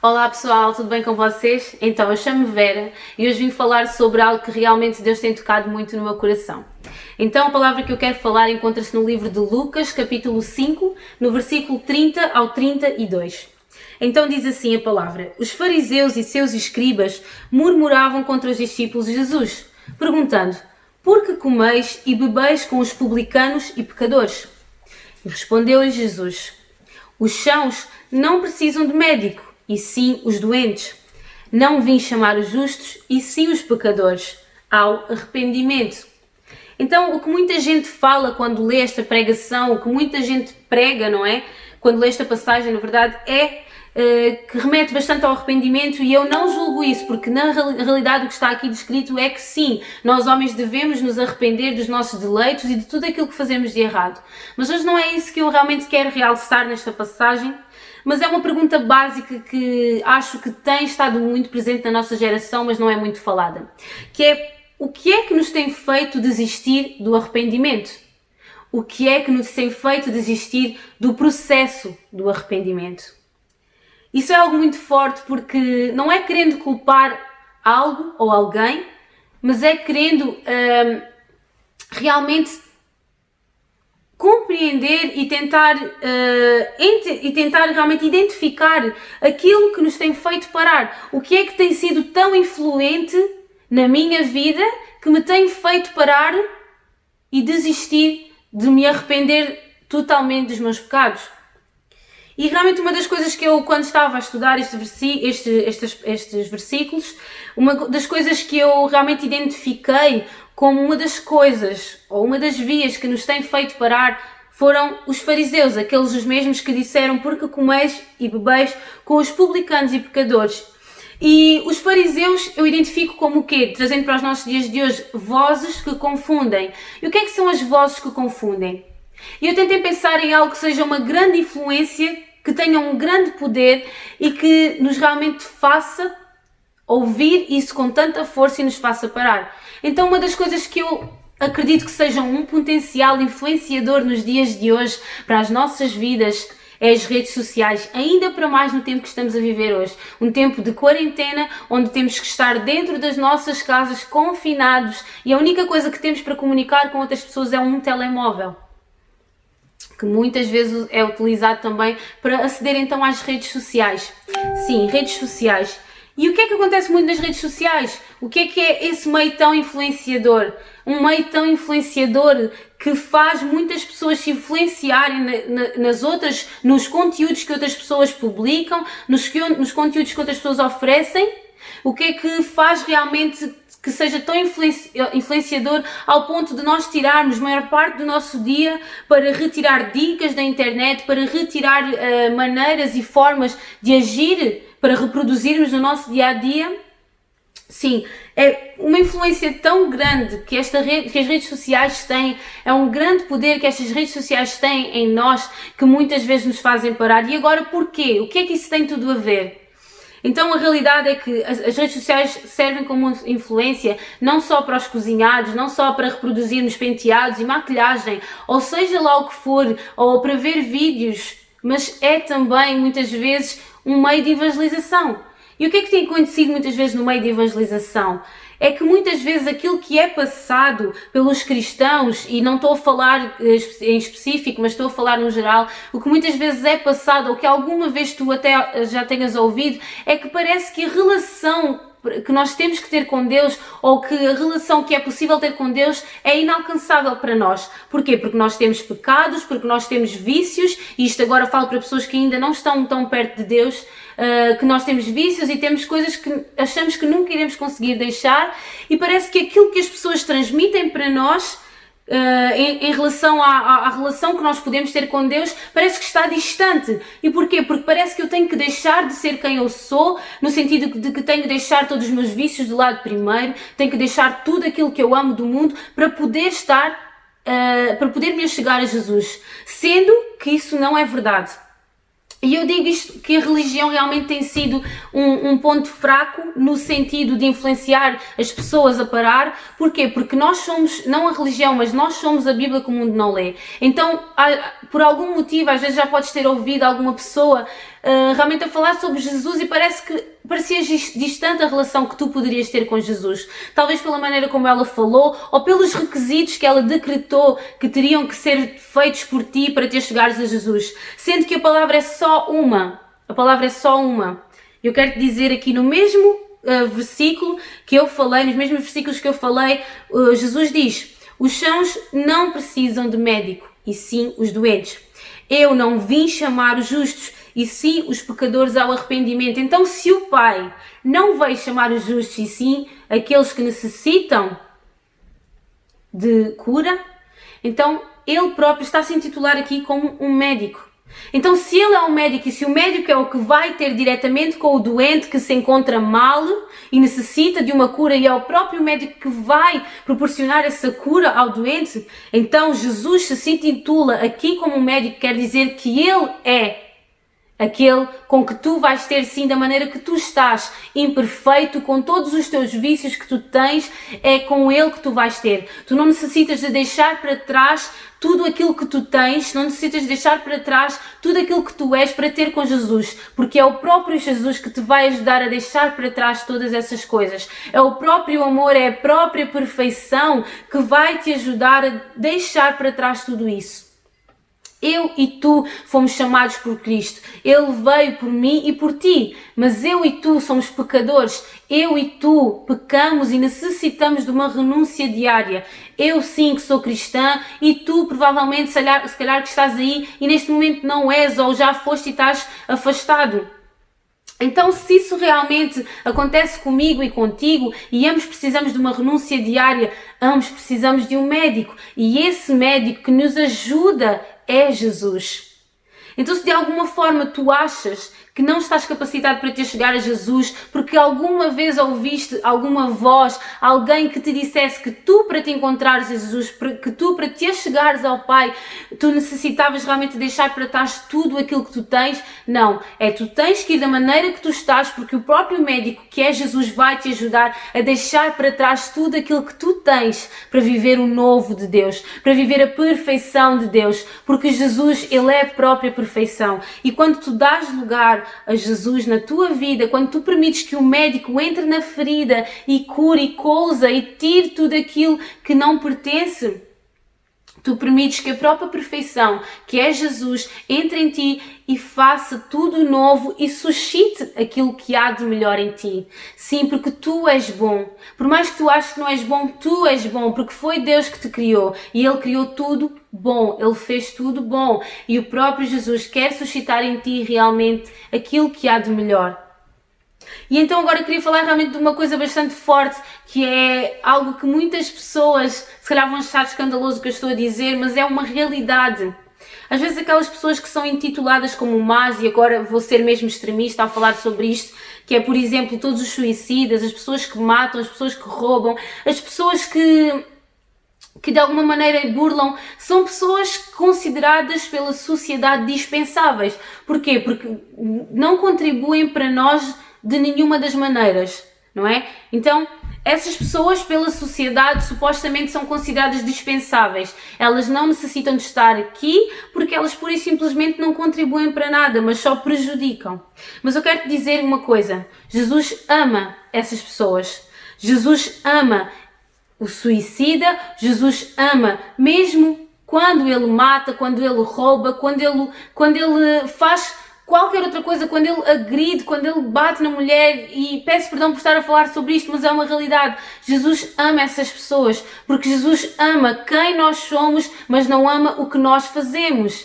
Olá pessoal, tudo bem com vocês? Então, eu chamo-me Vera e hoje vim falar sobre algo que realmente Deus tem tocado muito no meu coração. Então, a palavra que eu quero falar encontra-se no livro de Lucas, capítulo 5, no versículo 30 ao 32. Então diz assim a palavra: Os fariseus e seus escribas murmuravam contra os discípulos de Jesus, perguntando: Por que comeis e bebeis com os publicanos e pecadores? E respondeu-lhes Jesus: Os sãos não precisam de médico, e sim os doentes. Não vim chamar os justos, e sim os pecadores, ao arrependimento. Então, o que muita gente fala quando lê esta pregação, o que muita gente prega, não é? Quando lê esta passagem, na verdade, que remete bastante ao arrependimento, e eu não julgo isso, porque na realidade o que está aqui descrito é que sim, nós homens devemos nos arrepender dos nossos deleitos e de tudo aquilo que fazemos de errado. Mas hoje não é isso que eu realmente quero realçar nesta passagem, mas é uma pergunta básica que acho que tem estado muito presente na nossa geração, mas não é muito falada, que é: o que é que nos tem feito desistir do arrependimento? O que é que nos tem feito desistir do processo do arrependimento? Isso é algo muito forte, porque não é querendo culpar algo ou alguém, mas é querendo realmente compreender e tentar realmente identificar aquilo que nos tem feito parar. O que é que tem sido tão influente na minha vida que me tem feito parar e desistir de me arrepender totalmente dos meus pecados? E realmente uma das coisas que eu, quando estava a estudar estes versículos, uma das coisas que eu realmente identifiquei como uma das coisas, ou uma das vias que nos tem feito parar, foram os fariseus, aqueles os mesmos que disseram: Por que comeis e bebeis com os publicanos e pecadores? E os fariseus eu identifico como o quê? Trazendo para os nossos dias de hoje, vozes que confundem. E o que é que são as vozes que confundem? E eu tentei pensar em algo que seja uma grande influência, que tenha um grande poder e que nos realmente faça ouvir isso com tanta força e nos faça parar. Então, uma das coisas que eu acredito que seja um potencial influenciador nos dias de hoje para as nossas vidas é as redes sociais, ainda para mais no tempo que estamos a viver hoje. Um tempo de quarentena, onde temos que estar dentro das nossas casas, confinados, e a única coisa que temos para comunicar com outras pessoas é um telemóvel, que muitas vezes é utilizado também para aceder então às redes sociais. Sim, redes sociais. E o que é que acontece muito nas redes sociais? O que é esse meio tão influenciador? Um meio tão influenciador que faz muitas pessoas se influenciarem nos conteúdos que outras pessoas publicam, nos conteúdos que outras pessoas oferecem. O que é que faz realmente que seja tão influenciador ao ponto de nós tirarmos a maior parte do nosso dia para retirar dicas da internet, para retirar maneiras e formas de agir, para reproduzirmos no nosso dia-a-dia? Sim, é uma influência tão grande que as redes sociais têm, é um grande poder que estas redes sociais têm em nós, que muitas vezes nos fazem parar. E agora porquê? O que é que isso tem tudo a ver? Então a realidade é que as redes sociais servem como influência não só para os cozinhados, não só para reproduzirmos penteados e maquilhagem, ou seja lá o que for, ou para ver vídeos, mas é também muitas vezes um meio de evangelização. E o que é que tem acontecido muitas vezes no meio de evangelização? É que muitas vezes aquilo que é passado pelos cristãos, e não estou a falar em específico, mas estou a falar no geral, o que muitas vezes é passado, ou que alguma vez tu até já tenhas ouvido, é que parece que a relação que nós temos que ter com Deus, ou que a relação que é possível ter com Deus, é inalcançável para nós. Porquê? Porque nós temos pecados, porque nós temos vícios, e isto agora falo para pessoas que ainda não estão tão perto de Deus, que nós temos vícios e temos coisas que achamos que nunca iremos conseguir deixar, e parece que aquilo que as pessoas transmitem para nós em relação à relação que nós podemos ter com Deus, parece que está distante. E porquê? Porque parece que eu tenho que deixar de ser quem eu sou, no sentido de que tenho que deixar todos os meus vícios de lado primeiro, tenho que deixar tudo aquilo que eu amo do mundo para poder estar, para poder me chegar a Jesus, sendo que isso não é verdade. E eu digo isto, que a religião realmente tem sido um ponto fraco no sentido de influenciar as pessoas a parar. Porquê? Porque nós somos, não a religião, mas nós somos a Bíblia que o mundo não lê. Então, por algum motivo, às vezes já podes ter ouvido alguma pessoa realmente a falar sobre Jesus e parecia distante a relação que tu poderias ter com Jesus. Talvez pela maneira como ela falou ou pelos requisitos que ela decretou que teriam que ser feitos por ti para te chegares a Jesus. Sendo que a palavra é só uma. A palavra é só uma. Eu quero te dizer aqui no mesmo versículo que eu falei, nos mesmos versículos que eu falei, Jesus diz: os sãos não precisam de médico, e sim os doentes. Eu não vim chamar os justos, e sim os pecadores ao arrependimento. Então, se o Pai não veio chamar os justos, e sim aqueles que necessitam de cura, então Ele próprio está a se intitular aqui como um médico. Então, se Ele é um médico e se o médico é o que vai ter diretamente com o doente que se encontra mal e necessita de uma cura e é o próprio médico que vai proporcionar essa cura ao doente, então Jesus se intitula aqui como um médico, quer dizer que Ele é aquele com que tu vais ter sim da maneira que tu estás, imperfeito, com todos os teus vícios que tu tens, é com Ele que tu vais ter. Tu não necessitas de deixar para trás tudo aquilo que tu tens, não necessitas de deixar para trás tudo aquilo que tu és para ter com Jesus, porque é o próprio Jesus que te vai ajudar a deixar para trás todas essas coisas. É o próprio amor, é a própria perfeição que vai te ajudar a deixar para trás tudo isso. Eu e tu fomos chamados por Cristo. Ele veio por mim e por ti. Mas eu e tu somos pecadores. Eu e tu pecamos e necessitamos de uma renúncia diária. Eu sim que sou cristã e tu provavelmente, se calhar que estás aí e neste momento não és ou já foste e estás afastado. Então, se isso realmente acontece comigo e contigo e ambos precisamos de uma renúncia diária, ambos precisamos de um médico. E esse médico que nos ajuda é Jesus. Então, se de alguma forma tu achas que não estás capacitado para te chegar a Jesus, porque alguma vez ouviste alguma voz, alguém que te dissesse que tu para te encontrares a Jesus, que tu para te chegares ao Pai, tu necessitavas realmente deixar para trás tudo aquilo que tu tens, não. Tu tens que ir da maneira que tu estás, porque o próprio médico, que é Jesus, vai te ajudar a deixar para trás tudo aquilo que tu tens para viver o novo de Deus, para viver a perfeição de Deus, porque Jesus, Ele é a própria perfeição. E quando tu dás lugar a Jesus na tua vida, quando tu permites que o médico entre na ferida e cure e cousa e tire tudo aquilo que não pertence, tu permites que a própria perfeição, que é Jesus, entre em ti e faça tudo novo e suscite aquilo que há de melhor em ti. Sim, porque tu és bom. Por mais que tu aches que não és bom, tu és bom, porque foi Deus que te criou e Ele criou tudo bom. Ele fez tudo bom e o próprio Jesus quer suscitar em ti realmente aquilo que há de melhor. E então agora eu queria falar realmente de uma coisa bastante forte, que é algo que muitas pessoas se calhar vão achar escandaloso o que eu estou a dizer, mas é uma realidade. Às vezes aquelas pessoas que são intituladas como más, e agora vou ser mesmo extremista ao falar sobre isto, que é, por exemplo, todos os suicidas, as pessoas que matam, as pessoas que roubam, as pessoas que de alguma maneira burlam, são pessoas consideradas pela sociedade dispensáveis. Porquê? Porque não contribuem para nós de nenhuma das maneiras, não é? Então, essas pessoas pela sociedade supostamente são consideradas dispensáveis. Elas não necessitam de estar aqui porque elas pura e simplesmente não contribuem para nada, mas só prejudicam. Mas eu quero te dizer uma coisa. Jesus ama essas pessoas. Jesus ama o suicida. Jesus ama mesmo quando ele mata, quando ele rouba, quando ele faz qualquer outra coisa, quando ele agride, quando ele bate na mulher, e peço perdão por estar a falar sobre isto, mas é uma realidade. Jesus ama essas pessoas, porque Jesus ama quem nós somos, mas não ama o que nós fazemos.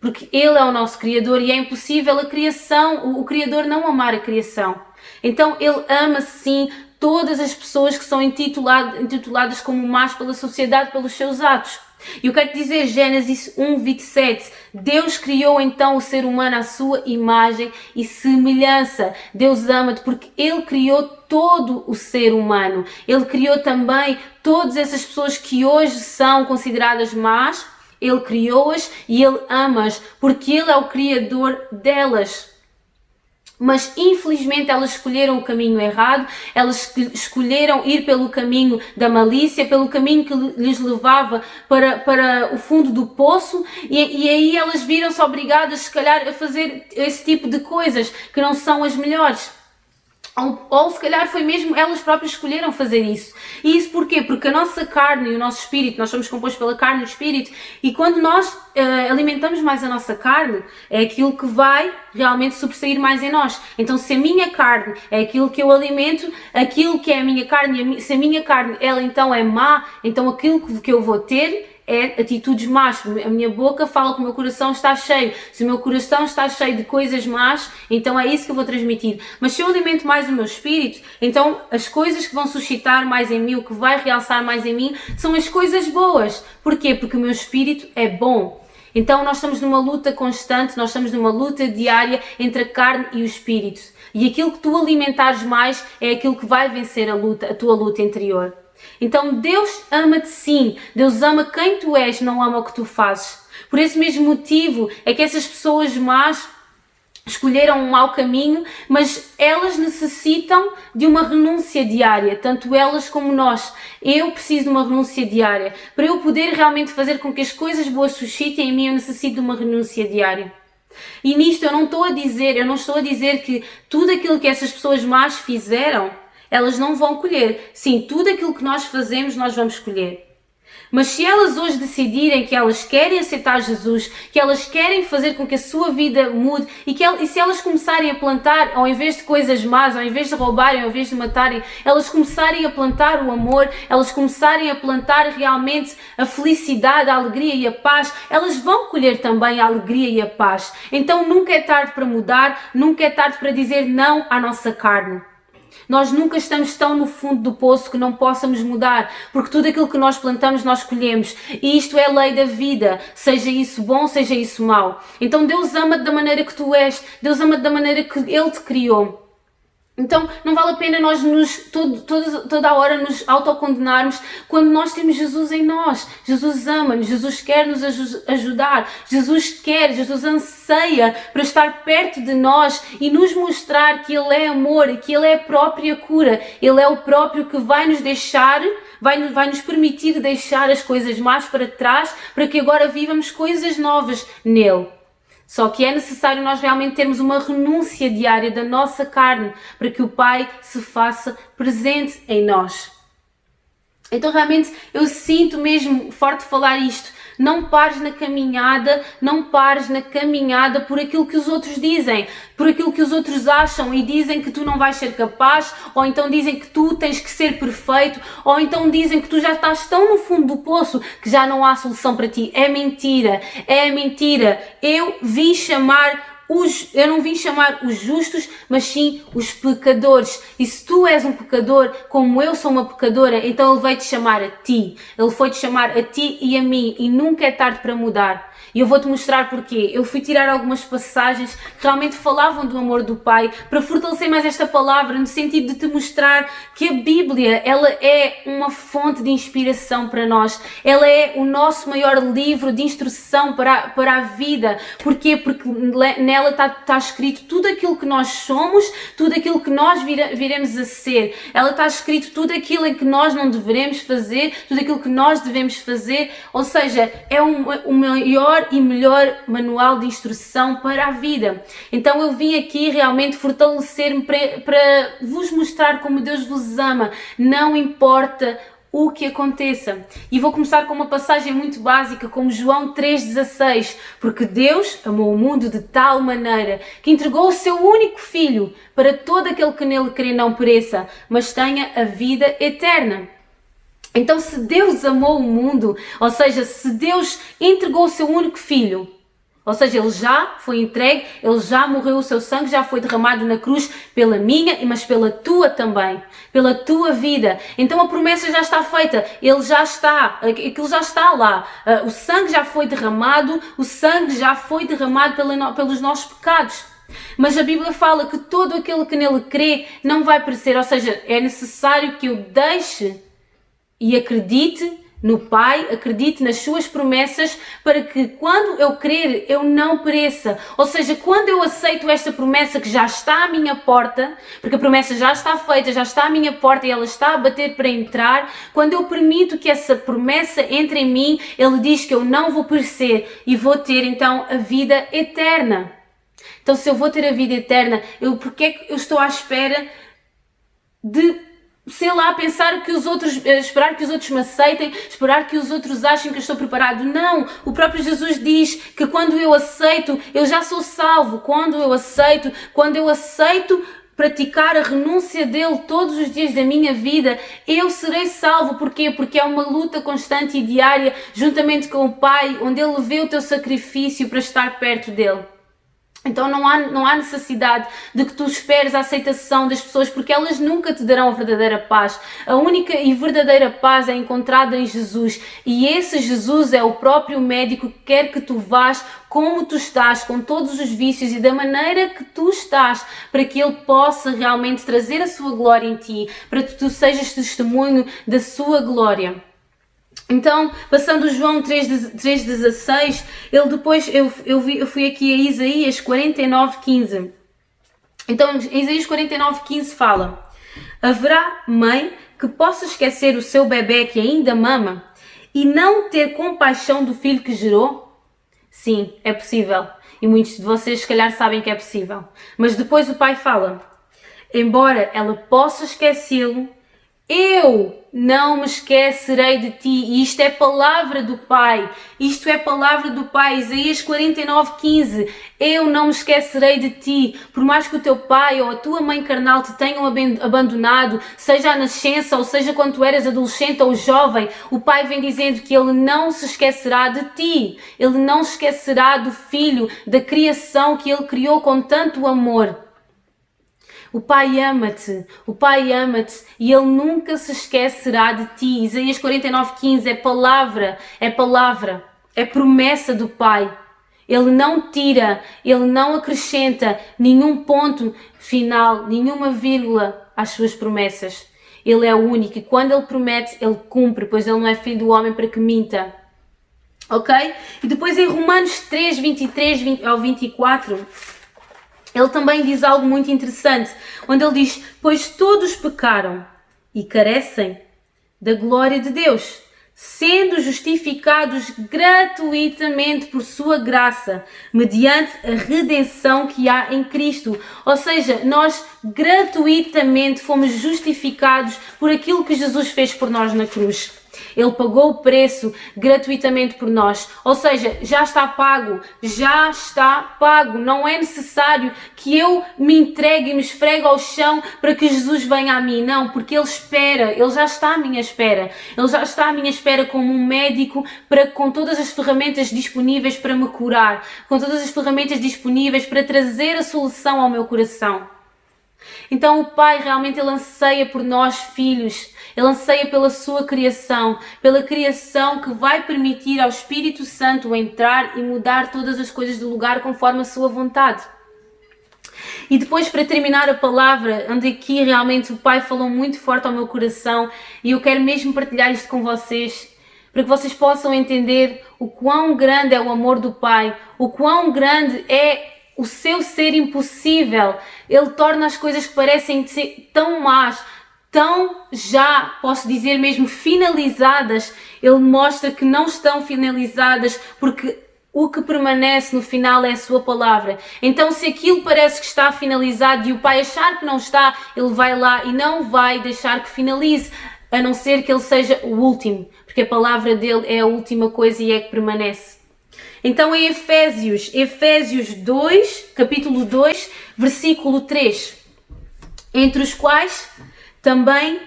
Porque Ele é o nosso Criador e é impossível a criação, o Criador não amar a criação. Então Ele ama sim todas as pessoas que são intituladas como más pela sociedade, pelos seus atos. E eu quero te dizer, Gênesis 1:27, Deus criou então o ser humano à sua imagem e semelhança. Deus ama-te porque Ele criou todo o ser humano. Ele criou também todas essas pessoas que hoje são consideradas más. Ele criou-as e Ele ama-as porque Ele é o Criador delas. Mas infelizmente elas escolheram o caminho errado, elas escolheram ir pelo caminho da malícia, pelo caminho que lhes levava para o fundo do poço, e aí elas viram-se obrigadas, se calhar, a fazer esse tipo de coisas que não são as melhores. Ou se calhar foi mesmo elas próprias escolheram fazer isso. E isso porquê? Porque a nossa carne e o nosso espírito, nós somos compostos pela carne e o espírito, e quando nós alimentamos mais a nossa carne, é aquilo que vai realmente sobressair mais em nós. Então se a minha carne é aquilo que eu alimento, aquilo que é a minha carne, se a minha carne ela então é má, então aquilo que eu vou ter é atitudes más. A minha boca fala que o meu coração está cheio. Se o meu coração está cheio de coisas más, então é isso que eu vou transmitir. Mas se eu alimento mais o meu espírito, então as coisas que vão suscitar mais em mim, o que vai realçar mais em mim, são as coisas boas. Porquê? Porque o meu espírito é bom. Então nós estamos numa luta constante, nós estamos numa luta diária entre a carne e o espírito. E aquilo que tu alimentares mais é aquilo que vai vencer a tua luta interior. Então Deus ama-te sim, Deus ama quem tu és, não ama o que tu fazes. Por esse mesmo motivo é que essas pessoas más escolheram um mau caminho, mas elas necessitam de uma renúncia diária, tanto elas como nós. Eu preciso de uma renúncia diária. Para eu poder realmente fazer com que as coisas boas suscitem em mim, eu necessito de uma renúncia diária. E nisto eu não estou a dizer que tudo aquilo que essas pessoas más fizeram, elas não vão colher. Sim, tudo aquilo que nós fazemos, nós vamos colher. Mas se elas hoje decidirem que elas querem aceitar Jesus, que elas querem fazer com que a sua vida mude e se elas começarem a plantar, ao invés de coisas más, ao invés de roubarem, ao invés de matarem, elas começarem a plantar o amor, elas começarem a plantar realmente a felicidade, a alegria e a paz, elas vão colher também a alegria e a paz. Então nunca é tarde para mudar, nunca é tarde para dizer não à nossa carne. Nós nunca estamos tão no fundo do poço que não possamos mudar, porque tudo aquilo que nós plantamos, nós colhemos. E isto é a lei da vida, seja isso bom, seja isso mau. Então Deus ama-te da maneira que tu és, Deus ama-te da maneira que Ele te criou. Então não vale a pena nós toda a hora nos autocondenarmos quando nós temos Jesus em nós. Jesus ama-nos, Jesus quer nos ajudar, Jesus anseia para estar perto de nós e nos mostrar que Ele é amor e que Ele é a própria cura. Ele é o próprio que vai nos deixar, vai nos permitir deixar as coisas más para trás para que agora vivamos coisas novas nele. Só que é necessário nós realmente termos uma renúncia diária da nossa carne para que o Pai se faça presente em nós. Então realmente eu sinto mesmo forte falar isto. Não pares na caminhada por aquilo que os outros dizem, por aquilo que os outros acham e dizem que tu não vais ser capaz, ou então dizem que tu tens que ser perfeito, ou então dizem que tu já estás tão no fundo do poço que já não há solução para ti. É mentira. Eu não vim chamar os justos, mas sim os pecadores. E se tu és um pecador, como eu sou uma pecadora, então Ele veio te chamar a ti. Ele foi te chamar a ti e a mim, e nunca é tarde para mudar. E eu vou-te mostrar porquê. Eu fui tirar algumas passagens que realmente falavam do amor do Pai, para fortalecer mais esta palavra, no sentido de te mostrar que a Bíblia, ela é uma fonte de inspiração para nós. Ela é o nosso maior livro de instrução para a vida. Porquê? Porque nela está escrito tudo aquilo que nós somos, tudo aquilo que nós viremos a ser. Ela está escrito tudo aquilo em que nós não devemos fazer, tudo aquilo que nós devemos fazer. Ou seja, é o maior e melhor manual de instrução para a vida. Então eu vim aqui realmente fortalecer-me para vos mostrar como Deus vos ama, não importa o que aconteça. E vou começar com uma passagem muito básica, como João 3,16, porque Deus amou o mundo de tal maneira que entregou o seu único Filho para todo aquele que nele crê não pereça, mas tenha a vida eterna. Então, se Deus amou o mundo, ou seja, se Deus entregou o seu único Filho, ou seja, Ele já foi entregue, Ele já morreu, o seu sangue já foi derramado na cruz pela minha, mas pela tua também, pela tua vida. Então a promessa já está feita, Ele já está, aquilo já está lá. O sangue já foi derramado, pelos nossos pecados. Mas a Bíblia fala que todo aquele que nele crê não vai perecer, ou seja, é necessário que eu deixe e acredite no Pai, acredite nas suas promessas, para que quando eu crer, eu não pereça. Ou seja, quando eu aceito esta promessa que já está à minha porta, porque a promessa já está feita, já está à minha porta e ela está a bater para entrar, quando eu permito que essa promessa entre em mim, ele diz que eu não vou perecer e vou ter então a vida eterna. Então, se eu vou ter a vida eterna, porque é que eu estou à espera de, sei lá, pensar que os outros, esperar que os outros me aceitem, esperar que os outros achem que eu estou preparado? Não! O próprio Jesus diz que quando eu aceito, eu já sou salvo. Quando eu aceito praticar a renúncia dele todos os dias da minha vida, eu serei salvo. Porquê? Porque é uma luta constante e diária, juntamente com o Pai, onde ele vê o teu sacrifício para estar perto dele. Então não há necessidade de que tu esperes a aceitação das pessoas, porque elas nunca te darão a verdadeira paz. A única e verdadeira paz é encontrada em Jesus, e esse Jesus é o próprio médico que quer que tu vás como tu estás, com todos os vícios e da maneira que tu estás, para que ele possa realmente trazer a sua glória em ti, para que tu sejas testemunho da sua glória. Então, passando João 3,16, ele depois, eu fui aqui a Isaías 49,15. Então, Isaías 49,15 fala: haverá mãe que possa esquecer o seu bebê que ainda mama e não ter compaixão do filho que gerou? Sim, é possível. E muitos de vocês, se calhar, sabem que é possível. Mas depois o pai fala: embora ela possa esquecê-lo, eu não me esquecerei de ti. E isto é palavra do Pai. Isto é palavra do Pai. Isaías 49,15. Eu não me esquecerei de ti. Por mais que o teu pai ou a tua mãe carnal te tenham abandonado, seja à nascença ou seja quando tu eras adolescente ou jovem, o Pai vem dizendo que Ele não se esquecerá de ti. Ele não se esquecerá do Filho, da criação que Ele criou com tanto amor. O Pai ama-te e Ele nunca se esquecerá de ti. Isaías 49,15 é promessa do Pai. Ele não tira, Ele não acrescenta nenhum ponto final, nenhuma vírgula às suas promessas. Ele é o único e quando Ele promete, Ele cumpre, pois Ele não é filho do homem para que minta. Ok? E depois em Romanos 3, 23 ao 24... ele também diz algo muito interessante, onde ele diz: pois todos pecaram e carecem da glória de Deus, sendo justificados gratuitamente por sua graça, mediante a redenção que há em Cristo. Ou seja, nós gratuitamente fomos justificados por aquilo que Jesus fez por nós na cruz. Ele pagou o preço gratuitamente por nós, ou seja, já está pago, não é necessário que eu me entregue e me esfregue ao chão para que Jesus venha a mim, não, porque Ele espera, Ele já está à minha espera, Ele já está à minha espera como um médico, com todas as ferramentas disponíveis para me curar, com todas as ferramentas disponíveis para trazer a solução ao meu coração. Então o Pai realmente Ele anseia por nós filhos, Ele anseia pela sua criação, pela criação que vai permitir ao Espírito Santo entrar e mudar todas as coisas do lugar conforme a sua vontade. E depois, para terminar a palavra, onde aqui realmente o Pai falou muito forte ao meu coração, e eu quero mesmo partilhar isto com vocês, para que vocês possam entender o quão grande é o amor do Pai, o quão grande é o seu ser impossível. Ele torna as coisas que parecem ser tão más, tão já, posso dizer mesmo, finalizadas. Ele mostra que não estão finalizadas, porque o que permanece no final é a sua palavra. Então, se aquilo parece que está finalizado e o Pai achar que não está, Ele vai lá e não vai deixar que finalize, a não ser que Ele seja o último, porque a palavra dele é a última coisa e é que permanece. Então em Efésios 2, capítulo 2, versículo 3, entre os quais também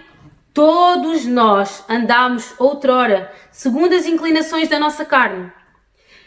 todos nós andámos outrora, segundo as inclinações da nossa carne,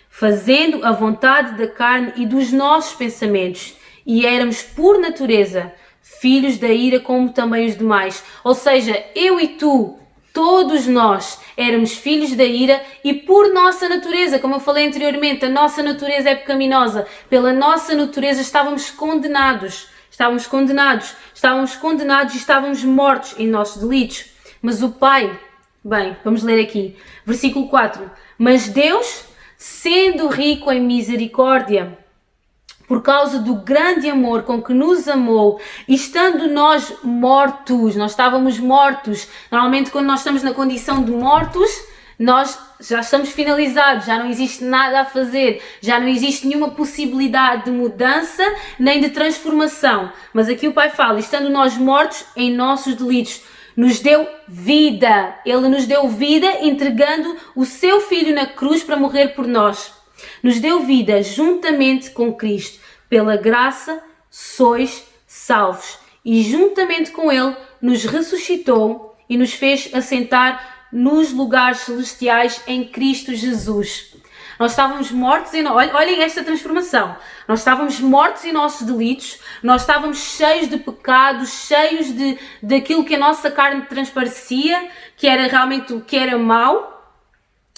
fazendo a vontade da carne e dos nossos pensamentos, e éramos por natureza filhos da ira como também os demais. Ou seja, eu e tu, todos nós éramos filhos da ira e por nossa natureza, como eu falei anteriormente, a nossa natureza é pecaminosa. Pela nossa natureza estávamos condenados e estávamos mortos em nossos delitos. Mas o Pai, Bem, vamos ler aqui. Versículo 4. Mas Deus, sendo rico em misericórdia, por causa do grande amor com que nos amou, e estando nós mortos, nós estávamos mortos, normalmente quando nós estamos na condição de mortos, nós já estamos finalizados, já não existe nada a fazer, já não existe nenhuma possibilidade de mudança nem de transformação. Mas aqui o Pai fala, estando nós mortos em nossos delitos, nos deu vida. Ele nos deu vida entregando o seu Filho na cruz para morrer por nós. Nos deu vida juntamente com Cristo. Pela graça sois salvos. E juntamente com Ele nos ressuscitou e nos fez assentar nos lugares celestiais em Cristo Jesus. Nós estávamos mortos em... Olhem esta transformação. Nós estávamos mortos em nossos delitos, nós estávamos cheios de pecados, cheios daquilo que a nossa carne transparecia, que era realmente o que era mau.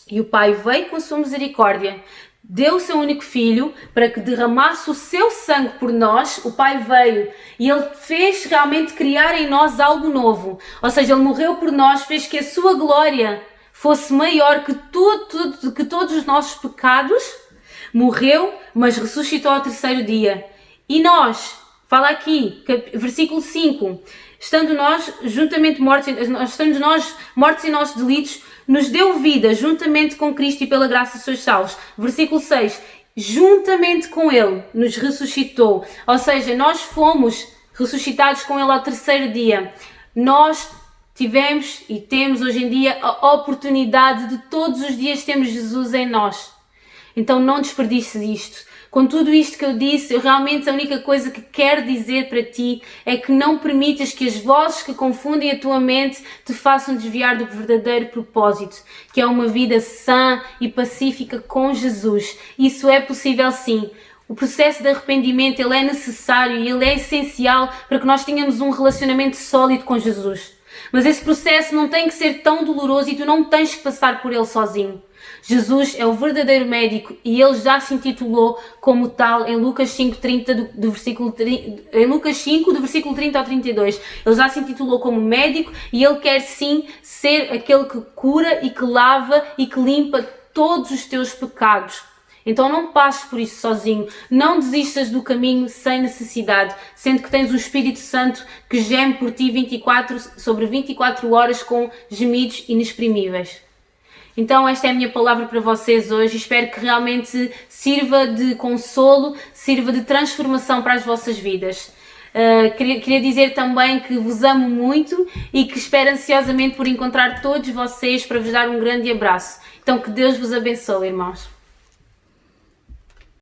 E o Pai veio com a sua misericórdia, deu o seu único Filho para que derramasse o seu sangue por nós. O Pai veio e Ele fez realmente criar em nós algo novo. Ou seja, Ele morreu por nós, fez que a sua glória fosse maior que todos os nossos pecados. Morreu, mas ressuscitou ao terceiro dia. E nós, fala aqui, versículo 5, estando nós mortos em nossos delitos, nos deu vida juntamente com Cristo e pela graça sois salvos. Versículo 6, juntamente com Ele nos ressuscitou. Ou seja, nós fomos ressuscitados com Ele ao terceiro dia. Nós tivemos e temos hoje em dia a oportunidade de todos os dias termos Jesus em nós. Então não desperdices isto. Com tudo isto que eu disse, realmente a única coisa que quero dizer para ti é que não permitas que as vozes que confundem a tua mente te façam desviar do verdadeiro propósito, que é uma vida sã e pacífica com Jesus. Isso é possível sim. O processo de arrependimento ele é necessário e ele é essencial para que nós tenhamos um relacionamento sólido com Jesus. Mas esse processo não tem que ser tão doloroso e tu não tens que passar por ele sozinho. Jesus é o verdadeiro médico e ele já se intitulou como tal em Lucas 5:30 do versículo 30 ao 32. Ele já se intitulou como médico e ele quer sim ser aquele que cura e que lava e que limpa todos os teus pecados. Então não passes por isso sozinho, não desistas do caminho sem necessidade, sendo que tens o Espírito Santo que geme por ti 24 horas com gemidos inexprimíveis. Então esta é a minha palavra para vocês hoje, espero que realmente sirva de consolo, sirva de transformação para as vossas vidas. Queria dizer também que vos amo muito e que espero ansiosamente por encontrar todos vocês para vos dar um grande abraço. Então que Deus vos abençoe, irmãos.